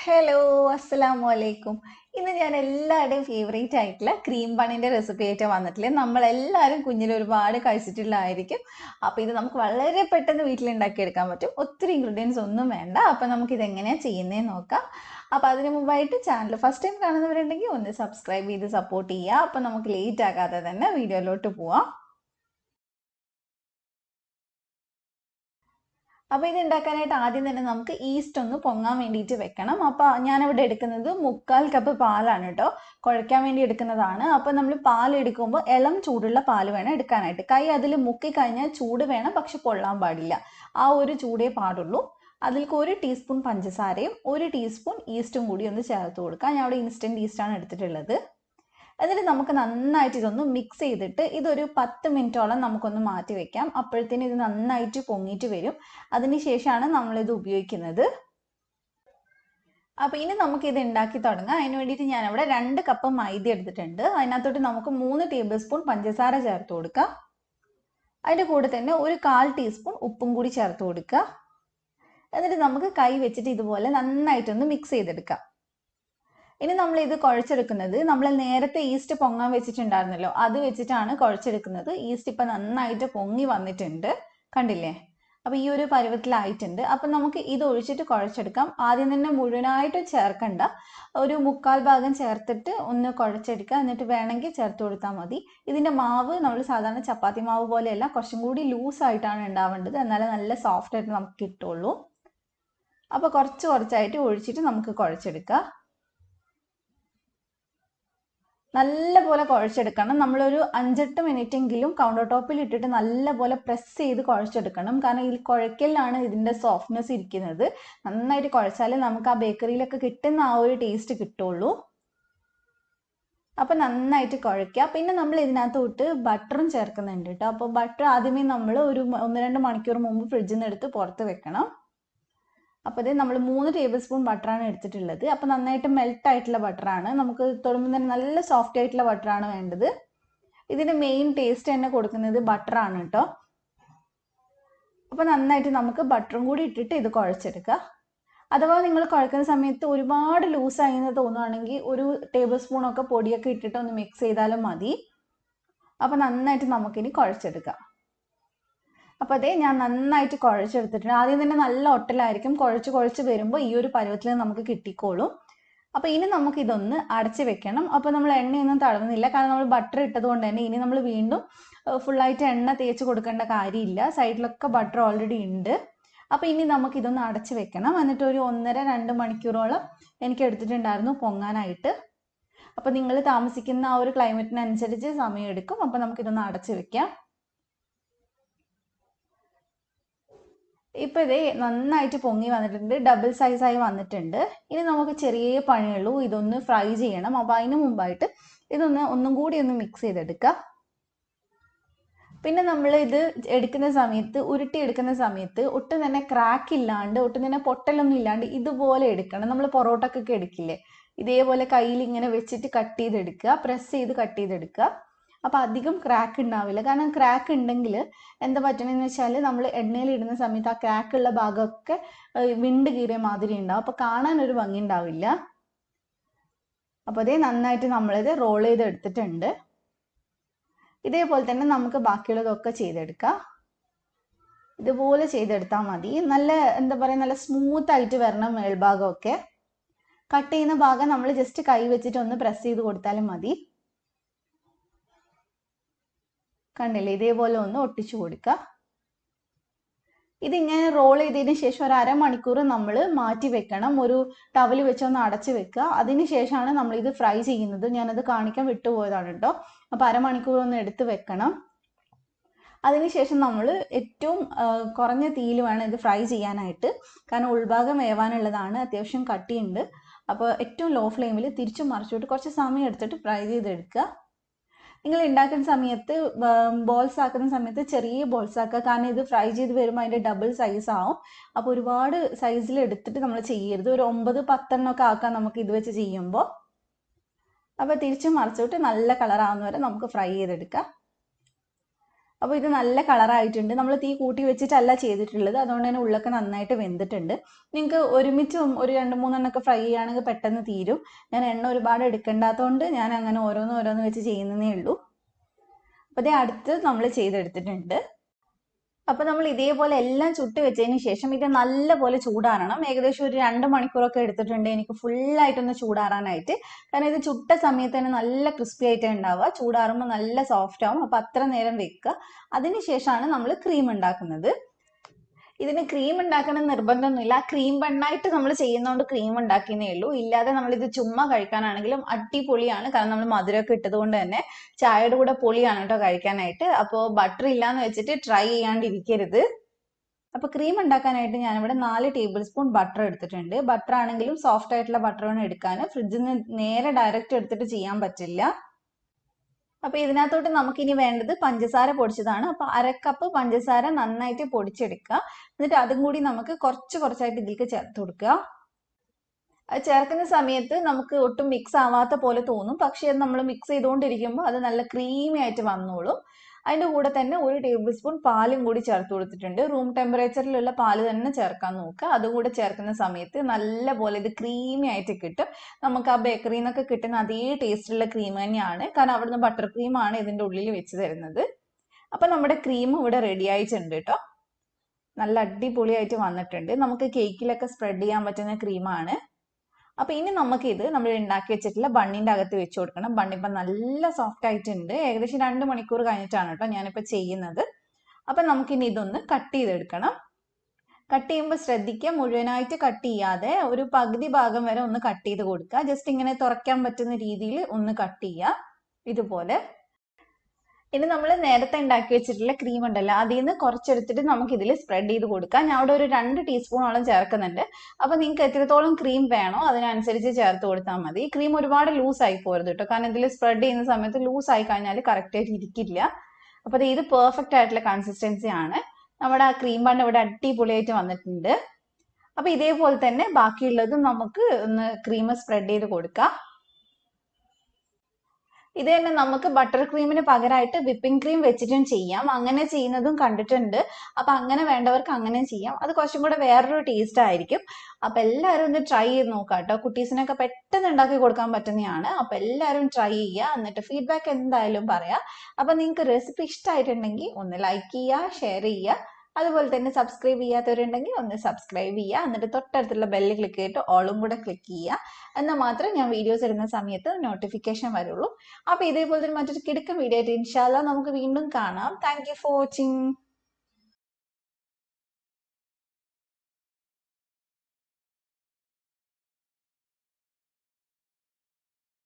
Hello, അസ്സലാമു അലൈക്കും. ഇന്ന് ഞാൻ എല്ലാവരുടെയും ഫേവറേറ്റ് ആയിട്ടുള്ള ക്രീം ബണ്ണിൻ്റെ റെസിപ്പി ആയിട്ട് വന്നിട്ടില്ലേ. നമ്മളെല്ലാവരും കുഞ്ഞിൽ ഒരുപാട് കഴിച്ചിട്ടുള്ളതായിരിക്കും. അപ്പോൾ ഇത് നമുക്ക് വളരെ പെട്ടെന്ന് വീട്ടിലുണ്ടാക്കിയെടുക്കാൻ പറ്റും. ഒത്തിരി ഇൻഗ്രീഡിയൻസ് ഒന്നും വേണ്ട. അപ്പോൾ നമുക്കിത് എങ്ങനെയാണ് ചെയ്യുന്നതെന്ന് നോക്കാം. അപ്പോൾ അതിന് മുമ്പായിട്ട് ചാനൽ ഫസ്റ്റ് ടൈം കാണുന്നവരുണ്ടെങ്കിൽ ഒന്ന് സബ്സ്ക്രൈബ് ചെയ്ത് സപ്പോർട്ട് ചെയ്യുക. അപ്പോൾ നമുക്ക് ലേറ്റ് ആകാതെ തന്നെ വീഡിയോയിലോട്ട് പോവാം. അപ്പോൾ ഇത് ഉണ്ടാക്കാനായിട്ട് ആദ്യം തന്നെ നമുക്ക് ഈസ്റ്റ് ഒന്ന് പൊങ്ങാൻ വേണ്ടിയിട്ട് വെക്കണം. അപ്പോൾ ഞാനിവിടെ എടുക്കുന്നത് 3/4 കപ്പ് പാലാണ് കേട്ടോ. കുഴയ്ക്കാൻ വേണ്ടി എടുക്കുന്നതാണ്. അപ്പോൾ നമ്മൾ പാൽ എടുക്കുമ്പോൾ ഇളം ചൂടുള്ള പാൽ വേണം എടുക്കാനായിട്ട്. കൈ അതിൽ മുക്കി കഴിഞ്ഞാൽ ചൂട് വേണം, പക്ഷെ പൊള്ളാൻ പാടില്ല. ആ ഒരു ചൂടേ പാടുള്ളൂ. അതിലേക്ക് 1 ടീസ്പൂൺ പഞ്ചസാരയും 1 ടീസ്പൂൺ ഈസ്റ്റും കൂടി ഒന്ന് ചേർത്ത് കൊടുക്കാം. ഞാൻ ഇവിടെ ഇൻസ്റ്റൻറ്റ് ഈസ്റ്റാണ് എടുത്തിട്ടുള്ളത്. എന്നിട്ട് നമുക്ക് നന്നായിട്ട് ഇതൊന്ന് മിക്സ് ചെയ്തിട്ട് ഇതൊരു 10 മിനിറ്റോളം നമുക്കൊന്ന് മാറ്റി വെക്കാം. അപ്പോഴത്തേനും ഇത് നന്നായിട്ട് പൊങ്ങിയിട്ട് വരും. അതിനുശേഷമാണ് നമ്മളിത് ഉപയോഗിക്കുന്നത്. അപ്പോൾ ഇനി നമുക്കിത് ഉണ്ടാക്കി തുടങ്ങാം. അതിന് വേണ്ടിയിട്ട് ഞാനിവിടെ 2 കപ്പ് മൈദ എടുത്തിട്ടുണ്ട്. അതിനകത്തോട്ട് നമുക്ക് 3 ടേബിൾ സ്പൂൺ പഞ്ചസാര ചേർത്ത് കൊടുക്കാം. അതിൻ്റെ കൂടെ തന്നെ 1/4 ടീസ്പൂൺ ഉപ്പും കൂടി ചേർത്ത് കൊടുക്കുക. എന്നിട്ട് നമുക്ക് കൈ വെച്ചിട്ട് ഇതുപോലെ നന്നായിട്ടൊന്ന് മിക്സ് ചെയ്തെടുക്കാം. ഇനി നമ്മൾ ഇത് കുഴച്ചെടുക്കുന്നത് നമ്മൾ നേരത്തെ ഈസ്റ്റ് പൊങ്ങാൻ വെച്ചിട്ടുണ്ടായിരുന്നല്ലോ, അത് വെച്ചിട്ടാണ് കുഴച്ചെടുക്കുന്നത്. ഈസ്റ്റ് ഇപ്പം നന്നായിട്ട് പൊങ്ങി വന്നിട്ടുണ്ട്, കണ്ടില്ലേ? അപ്പോൾ ഈ ഒരു പരുവത്തിലായിട്ടുണ്ട്. അപ്പം നമുക്ക് ഇത് ഒഴിച്ചിട്ട് കുഴച്ചെടുക്കാം. ആദ്യം തന്നെ മുഴുവനായിട്ട് ചേർക്കണ്ട, ഒരു 3/4 ഭാഗം ചേർത്തിട്ട് ഒന്ന് കുഴച്ചെടുക്കുക. എന്നിട്ട് വേണമെങ്കിൽ ചേർത്ത് കൊടുത്താൽ മതി. ഇതിൻ്റെ മാവ് നമ്മൾ സാധാരണ ചപ്പാത്തി മാവ് പോലെയല്ല, കുറച്ചും കൂടി ലൂസായിട്ടാണ് ഉണ്ടാവേണ്ടത്. എന്നാലേ നല്ല സോഫ്റ്റ് ആയിട്ട് നമുക്ക് കിട്ടുള്ളൂ. അപ്പോൾ കുറച്ചായിട്ട് ഒഴിച്ചിട്ട് നമുക്ക് കുഴച്ചെടുക്കാം. നല്ലപോലെ കുഴച്ചെടുക്കണം. നമ്മളൊരു 5-8 മിനിറ്റെങ്കിലും കൗണ്ടർ ടോപ്പിൽ ഇട്ടിട്ട് നല്ലപോലെ പ്രസ് ചെയ്ത് കുഴച്ചെടുക്കണം. കാരണം ഈ കുഴക്കലിലാണ് ഇതിൻ്റെ സോഫ്റ്റ്നെസ് ഇരിക്കുന്നത്. നന്നായിട്ട് കുഴച്ചാലേ നമുക്ക് ആ ബേക്കറിയിലൊക്കെ കിട്ടുന്ന ആ ഒരു ടേസ്റ്റ് കിട്ടുള്ളൂ. അപ്പം നന്നായിട്ട് കുഴയ്ക്കുക. പിന്നെ നമ്മൾ ഇതിനകത്തോട്ട് ബട്ടറും ചേർക്കുന്നുണ്ട് കേട്ടോ. അപ്പോൾ ബട്ടർ ആദ്യമേ നമ്മൾ ഒരു 1-2 മണിക്കൂർ മുമ്പ് ഫ്രിഡ്ജിൽ നിന്ന് എടുത്ത് പുറത്ത് വെക്കണം. അപ്പോൾ ഇത് നമ്മൾ 3 ടേബിൾ സ്പൂൺ ബട്ടറാണ് എടുത്തിട്ടുള്ളത്. അപ്പോൾ നന്നായിട്ട് മെൽറ്റ് ആയിട്ടുള്ള ബട്ടറാണ്. നമുക്ക് തൊടുമ്പോൾ തന്നെ നല്ല സോഫ്റ്റ് ആയിട്ടുള്ള ബട്ടറാണ് വേണ്ടത്. ഇതിൻ്റെ മെയിൻ ടേസ്റ്റ് തന്നെ കൊടുക്കുന്നത് ബട്ടറാണ് കേട്ടോ. അപ്പോൾ നന്നായിട്ട് നമുക്ക് ബട്ടറും കൂടി ഇട്ടിട്ട് ഇത് കുഴച്ചെടുക്കുക. അഥവാ നിങ്ങൾ കുഴക്കുന്ന സമയത്ത് ഒരുപാട് ലൂസായി എന്ന് തോന്നുകയാണെങ്കിൽ 1 ടേബിൾ സ്പൂണൊക്കെ പൊടിയൊക്കെ ഇട്ടിട്ട് ഒന്ന് മിക്സ് ചെയ്താലും മതി. അപ്പോൾ നന്നായിട്ട് നമുക്കിനി കുഴച്ചെടുക്കാം. അപ്പോൾ അതേ ഞാൻ നന്നായിട്ട് കുഴച്ചെടുത്തിട്ടുണ്ട്. ആദ്യം തന്നെ നല്ല ഒട്ടലായിരിക്കും. കുഴച്ച് വരുമ്പോൾ ഈ ഒരു പരുവത്തിൽ നമുക്ക് കിട്ടിക്കോളും. അപ്പോൾ ഇനി നമുക്കിതൊന്ന് അടച്ച് വെക്കണം. അപ്പോൾ നമ്മൾ എണ്ണയൊന്നും തടവുന്നില്ല, കാരണം നമ്മൾ ബട്ടർ ഇട്ടത് കൊണ്ട് തന്നെ ഇനി നമ്മൾ വീണ്ടും ഫുള്ളായിട്ട് എണ്ണ തേച്ച് കൊടുക്കേണ്ട കാര്യമില്ല. സൈഡിലൊക്കെ ബട്ടർ ഓൾറെഡി ഉണ്ട്. അപ്പോൾ ഇനി നമുക്കിതൊന്ന് അടച്ച് വെക്കണം. എന്നിട്ട് ഒരു 1.5-2 മണിക്കൂറോളം എനിക്ക് എടുത്തിട്ടുണ്ടായിരുന്നു പൊങ്ങാനായിട്ട്. അപ്പോൾ നിങ്ങൾ താമസിക്കുന്ന ആ ഒരു ക്ലൈമറ്റിനനുസരിച്ച് സമയം എടുക്കും. അപ്പോൾ നമുക്കിതൊന്ന് അടച്ച് വെക്കാം. ഇപ്പോൾ ഇതേ നന്നായിട്ട് പൊങ്ങി വന്നിട്ടുണ്ട്, ഡബിൾ സൈസായി വന്നിട്ടുണ്ട്. ഇനി നമുക്ക് ചെറിയ പണിയുള്ളൂ, ഇതൊന്ന് ഫ്രൈ ചെയ്യണം. അപ്പോൾ അതിന് മുമ്പായിട്ട് ഒന്നും കൂടി ഒന്ന് മിക്സ് ചെയ്തെടുക്കുക. പിന്നെ നമ്മൾ ഇത് എടുക്കുന്ന സമയത്ത്, ഉരുട്ടി എടുക്കുന്ന സമയത്ത് ഒട്ടും തന്നെ ക്രാക്ക് ഇല്ലാണ്ട്, ഒട്ടും തന്നെ പൊട്ടലൊന്നും ഇല്ലാണ്ട് ഇതുപോലെ എടുക്കണം. നമ്മൾ പൊറോട്ടക്കൊക്കെ എടുക്കില്ലേ, ഇതേപോലെ കയ്യിൽ ഇങ്ങനെ വെച്ചിട്ട് കട്ട് ചെയ്തെടുക്കുക, പ്രസ് ചെയ്ത് കട്ട് ചെയ്തെടുക്കുക. അപ്പോൾ അധികം ക്രാക്ക് ഉണ്ടാവില്ല. കാരണം ക്രാക്ക് ഉണ്ടെങ്കിൽ എന്താ പറ്റണമെന്ന് വെച്ചാൽ നമ്മൾ എണ്ണയിൽ ഇടുന്ന സമയത്ത് ആ ക്രാക്കുള്ള ഭാഗമൊക്കെ വിണ്ട് കീറിയ മാതിരി ഉണ്ടാവും. അപ്പോൾ കാണാൻ ഒരു ഭംഗി ഉണ്ടാവില്ല. അപ്പോൾ അതേ നന്നായിട്ട് നമ്മളിത് റോൾ ചെയ്ത് എടുത്തിട്ടുണ്ട്. ഇതേപോലെ തന്നെ നമുക്ക് ബാക്കിയുള്ളതൊക്കെ ചെയ്തെടുക്കാം. ഇതുപോലെ ചെയ്തെടുത്താൽ മതി. നല്ല എന്താ പറയുക, നല്ല സ്മൂത്ത് ആയിട്ട് വരണം മേൽഭാഗമൊക്കെ. കട്ട് ചെയ്യുന്ന ഭാഗം നമ്മൾ ജസ്റ്റ് കൈ വെച്ചിട്ട് ഒന്ന് പ്രസ് ചെയ്ത് കൊടുത്താലും മതി. കണ്ടില്ലേ, ഇതേപോലെ ഒന്ന് ഒട്ടിച്ചു കൊടുക്കുക. ഇതിങ്ങനെ റോൾ ചെയ്തതിന് ശേഷം ഒരു 1/2 മണിക്കൂർ നമ്മൾ മാറ്റി വെക്കണം. ഒരു ടവൽ വെച്ചൊന്ന് അടച്ച് വെക്കുക. അതിന് ശേഷമാണ് നമ്മളിത് ഫ്രൈ ചെയ്യുന്നത്. ഞാനത് കാണിക്കാൻ വിട്ടുപോയതാണ് കേട്ടോ. അപ്പോൾ 1/2 മണിക്കൂർ ഒന്ന് എടുത്ത് വെക്കണം. അതിനുശേഷം നമ്മൾ ഏറ്റവും കുറഞ്ഞ തീയിൽ വേണം ഇത് ഫ്രൈ ചെയ്യാനായിട്ട്. കാരണം ഉൾഭാഗം വേവാനുള്ളതാണ്, അത്യാവശ്യം കട്ടിയുണ്ട്. അപ്പോൾ ഏറ്റവും ലോ ഫ്ലെയിമിൽ തിരിച്ചും മറിച്ചിട്ട് കുറച്ച് സമയം എടുത്തിട്ട് ഫ്രൈ ചെയ്തെടുക്കുക. നിങ്ങൾ ഉണ്ടാക്കുന്ന സമയത്ത്, ബോൾസ് ആക്കുന്ന സമയത്ത് ചെറിയ ബോൾസ് ആക്കുക. കാരണം ഇത് ഫ്രൈ ചെയ്ത് വരുമ്പോൾ അതിൻ്റെ ഡബിൾ സൈസ് ആവും. അപ്പോൾ ഒരുപാട് സൈസിൽ എടുത്തിട്ട് നമ്മൾ ചെയ്യരുത്. ഒരു 9-10 എണ്ണമൊക്കെ ആക്കാം നമുക്ക് ഇത് വെച്ച് ചെയ്യുമ്പോൾ. അപ്പോൾ തിരിച്ചും മറിച്ചിട്ട് നല്ല കളറാവുന്ന വരെ നമുക്ക് ഫ്രൈ ചെയ്തെടുക്കാം. അപ്പോൾ ഇത് നല്ല കളറായിട്ടുണ്ട്. നമ്മൾ തീ കൂട്ടി വെച്ചിട്ടല്ല ചെയ്തിട്ടുള്ളത്, അതുകൊണ്ട് തന്നെ ഉള്ളൊക്കെ നന്നായിട്ട് വെന്തിട്ടുണ്ട്. നിങ്ങൾക്ക് ഒരുമിച്ച് ഒരു 2-3 എണ്ണമൊക്കെ ഫ്രൈ ചെയ്യുകയാണെങ്കിൽ പെട്ടെന്ന് തീരും. ഞാൻ എണ്ണ ഒരുപാട് എടുക്കേണ്ടാത്തതുകൊണ്ട് ഞാൻ അങ്ങനെ ഓരോന്ന് വെച്ച് ചെയ്യുന്നതേ ഉള്ളൂ. അപ്പോൾ അതേ അടുത്ത് നമ്മൾ ചെയ്തെടുത്തിട്ടുണ്ട്. അപ്പോൾ നമ്മൾ ഇതേപോലെ എല്ലാം ചുട്ട് വെച്ചതിന് ശേഷം ഇത് നല്ലപോലെ ചൂടാറണം. ഏകദേശം ഒരു 2 മണിക്കൂറൊക്കെ എടുത്തിട്ടുണ്ട് എനിക്ക് ഫുള്ളായിട്ടൊന്ന് ചൂടാറാനായിട്ട്. കാരണം ഇത് ചുട്ട സമയത്ത് തന്നെ നല്ല ക്രിസ്പി ആയിട്ടാണ് ഉണ്ടാവുക. ചൂടാറുമ്പോൾ നല്ല സോഫ്റ്റ് ആവും. അപ്പോൾ അത്ര നേരം വെക്കുക. അതിനുശേഷമാണ് നമ്മൾ ക്രീം ഉണ്ടാക്കുന്നത്. ഇതിന് ക്രീം ഉണ്ടാക്കണം നിർബന്ധമൊന്നുമില്ല. ക്രീം ബണ്ണായിട്ട് നമ്മൾ ചെയ്യുന്നതുകൊണ്ട് ക്രീം ഉണ്ടാക്കിയേ ഉള്ളൂ. ഇല്ലാതെ നമ്മളിത് ചുമ്മാ കഴിക്കാനാണെങ്കിലും അടിപൊളിയാണ്. കാരണം നമ്മൾ മധുരമൊക്കെ ഇട്ടതുകൊണ്ട് തന്നെ ചായയുടെ കൂടെ പൊളിയാണ് കേട്ടോ കഴിക്കാനായിട്ട്. അപ്പോൾ ബട്ടർ ഇല്ലാന്ന് വെച്ചിട്ട് ട്രൈ ചെയ്യാണ്ടിരിക്കരുത്. അപ്പോൾ ക്രീം ഉണ്ടാക്കാനായിട്ട് ഞാനിവിടെ 4 ടേബിൾ സ്പൂൺ ബട്ടർ എടുത്തിട്ടുണ്ട്. ബട്ടർ ആണെങ്കിലും സോഫ്റ്റ് ആയിട്ടുള്ള ബട്ടർ വേണം എടുക്കാൻ. ഫ്രിഡ്ജിൽ നിന്ന് നേരെ ഡയറക്റ്റ് എടുത്തിട്ട് ചെയ്യാൻ പറ്റില്ല. അപ്പോൾ ഇതിനകത്തോട്ട് നമുക്കിനി വേണ്ടത് പഞ്ചസാര പൊടിച്ചതാണ്. അപ്പോൾ 1/2 കപ്പ് പഞ്ചസാര നന്നായിട്ട് പൊടിച്ചെടുക്കുക. എന്നിട്ട് അതും കൂടി നമുക്ക് കുറച്ചായിട്ട് ഇതിലേക്ക് ചേർത്ത് കൊടുക്കുക. അത് ചേർക്കുന്ന സമയത്ത് നമുക്ക് ഒട്ടും മിക്സ് ആവാത്ത പോലെ തോന്നും. പക്ഷേ അത് നമ്മൾ മിക്സ് ചെയ്തുകൊണ്ടിരിക്കുമ്പോൾ അത് നല്ല ക്രീമി ആയിട്ട് വന്നോളും. അതിൻ്റെ കൂടെ തന്നെ 1 ടേബിൾ സ്പൂൺ പാലും കൂടി ചേർത്ത് കൊടുത്തിട്ടുണ്ട്. റൂം ടെമ്പറേച്ചറിലുള്ള പാല് തന്നെ ചേർക്കാൻ നോക്കുക. അതും കൂടെ ചേർക്കുന്ന സമയത്ത് നല്ലപോലെ ഇത് ക്രീമി ആയിട്ട് കിട്ടും. നമുക്ക് ആ ബേക്കറിയിൽ നിന്നൊക്കെ കിട്ടുന്ന അതേ ടേസ്റ്റുള്ള ക്രീം തന്നെയാണ്. കാരണം അവിടുന്ന് ബട്ടർ ക്രീമാണ് ഇതിൻ്റെ ഉള്ളിൽ വെച്ച് തരുന്നത്. അപ്പം നമ്മുടെ ക്രീം ഇവിടെ റെഡി ആയിട്ടുണ്ട് കേട്ടോ. നല്ല അടിപൊളിയായിട്ട് വന്നിട്ടുണ്ട്. നമുക്ക് കേക്കിലൊക്കെ സ്പ്രെഡ് ചെയ്യാൻ പറ്റുന്ന ക്രീമാണ്. അപ്പോൾ ഇനി നമുക്കിത് നമ്മൾ ഉണ്ടാക്കി വെച്ചിട്ടുള്ള ബണ്ണിൻ്റെ അകത്ത് വെച്ച് കൊടുക്കണം. ബണ്ണിപ്പം നല്ല സോഫ്റ്റ് ആയിട്ടുണ്ട്. ഏകദേശം 2 മണിക്കൂർ കഴിഞ്ഞിട്ടാണ് കേട്ടോ ഞാനിപ്പോൾ ചെയ്യുന്നത്. അപ്പം നമുക്കിനി ഇതൊന്ന് കട്ട് ചെയ്തെടുക്കണം. കട്ട് ചെയ്യുമ്പോൾ ശ്രദ്ധിക്കുക, മുഴുവനായിട്ട് കട്ട് ചെയ്യാതെ ഒരു പകുതി ഭാഗം വരെ ഒന്ന് കട്ട് ചെയ്ത് കൊടുക്കുക. ജസ്റ്റ് ഇങ്ങനെ തുറക്കാൻ പറ്റുന്ന രീതിയിൽ ഒന്ന് കട്ട് ചെയ്യുക ഇതുപോലെ. ഇനി നമ്മൾ നേരത്തെ ഉണ്ടാക്കി വെച്ചിട്ടുള്ള ക്രീം ഉണ്ടല്ലോ, അതിൽ നിന്ന് കുറച്ചെടുത്തിട്ട് നമുക്ക് ഇതിൽ സ്പ്രെഡ് ചെയ്ത് കൊടുക്കാം. ഞാൻ അവിടെ ഒരു 2 ടീസ്പൂണോളം ചേർക്കുന്നുണ്ട്. അപ്പോൾ നിങ്ങൾക്ക് എത്രത്തോളം ക്രീം വേണോ അതിനനുസരിച്ച് ചേർത്ത് കൊടുത്താൽ മതി. ക്രീം ഒരുപാട് ലൂസ് ആയി പോരുത് കേട്ടോ. കാരണം ഇതിൽ സ്പ്രെഡ് ചെയ്യുന്ന സമയത്ത് ലൂസ് ആയി കഴിഞ്ഞാൽ കറക്റ്റായിട്ട് ഇരിക്കില്ല. അപ്പോൾ ഇത് പെർഫെക്റ്റ് ആയിട്ടുള്ള കൺസിസ്റ്റൻസി ആണ്. നമ്മുടെ ആ ക്രീം ബണ്ണ് ഇവിടെ അടിപൊളിയായിട്ട് വന്നിട്ടുണ്ട്. അപ്പോൾ ഇതേപോലെ തന്നെ ബാക്കിയുള്ളതും നമുക്ക് ഒന്ന് ക്രീം സ്പ്രെഡ് ചെയ്ത് കൊടുക്കാം. ഇത് തന്നെ നമുക്ക് ബട്ടർ ക്രീമിന് പകരമായിട്ട് വിപ്പിംഗ് ക്രീം വെച്ചിട്ടും ചെയ്യാം. അങ്ങനെ ചെയ്യുന്നതും കണ്ടിട്ടുണ്ട്. അപ്പം അങ്ങനെ വേണ്ടവർക്ക് അങ്ങനെ ചെയ്യാം. അത് കുറച്ചും കൂടെ വേറൊരു ടേസ്റ്റ് ആയിരിക്കും. അപ്പം എല്ലാവരും ഒന്ന് ട്രൈ ചെയ്ത് നോക്കാം കേട്ടോ. കുട്ടീസിനൊക്കെ പെട്ടെന്ന് ഉണ്ടാക്കി കൊടുക്കാൻ പറ്റുന്നതാണ്. അപ്പം എല്ലാവരും ട്രൈ ചെയ്യുക. എന്നിട്ട് ഫീഡ്ബാക്ക് എന്തായാലും പറയാം. അപ്പം നിങ്ങൾക്ക് റെസിപ്പി ഇഷ്ടമായിട്ടുണ്ടെങ്കിൽ ഒന്ന് ലൈക്ക് ചെയ്യുക, ഷെയർ ചെയ്യുക. അതുപോലെ തന്നെ സബ്സ്ക്രൈബ് ചെയ്യാത്തവരുണ്ടെങ്കിൽ ഒന്ന് സബ്സ്ക്രൈബ് ചെയ്യുക. എന്നിട്ട് തൊട്ടടുത്തുള്ള ബെല്ല് ക്ലിക്ക് ചെയ്തിട്ട് ഓളും കൂടെ ക്ലിക്ക് ചെയ്യുക. എന്നാൽ മാത്രം ഞാൻ വീഡിയോസ് ഇടുന്ന സമയത്ത് നോട്ടിഫിക്കേഷൻ വരുള്ളൂ. അപ്പോൾ ഇതേപോലെ തന്നെ മറ്റൊരു കിടക്കൻ വീഡിയോ ആയിട്ട് ഇൻഷാ അല്ലാഹ് നമുക്ക് വീണ്ടും കാണാം. Thank you for watching.